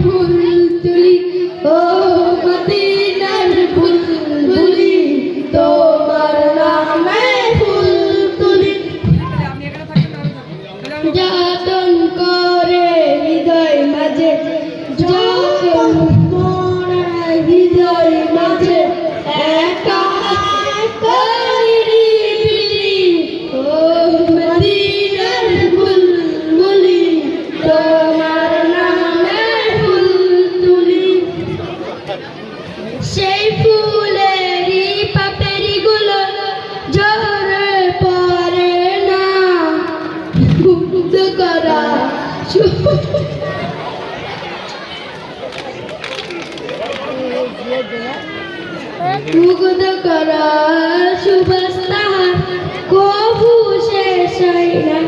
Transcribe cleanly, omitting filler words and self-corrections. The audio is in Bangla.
ফুল তুলি ও মদিনার ফুল তুলি তোমার নামে ফুল তুলি যতন করে হৃদয় মাঝে যতন করে হৃদয় মাঝে একা একা নিরিবিলি ও মদিনার ফুল তুলি তোমার নামে ফুল তুলি সেই ফুলেরই পাপড়ি গুলো ঝরে পড়ে না মুগ্ধ করা মুগ্ধ করা সুবাস তাহার কবু শেষ হয় না।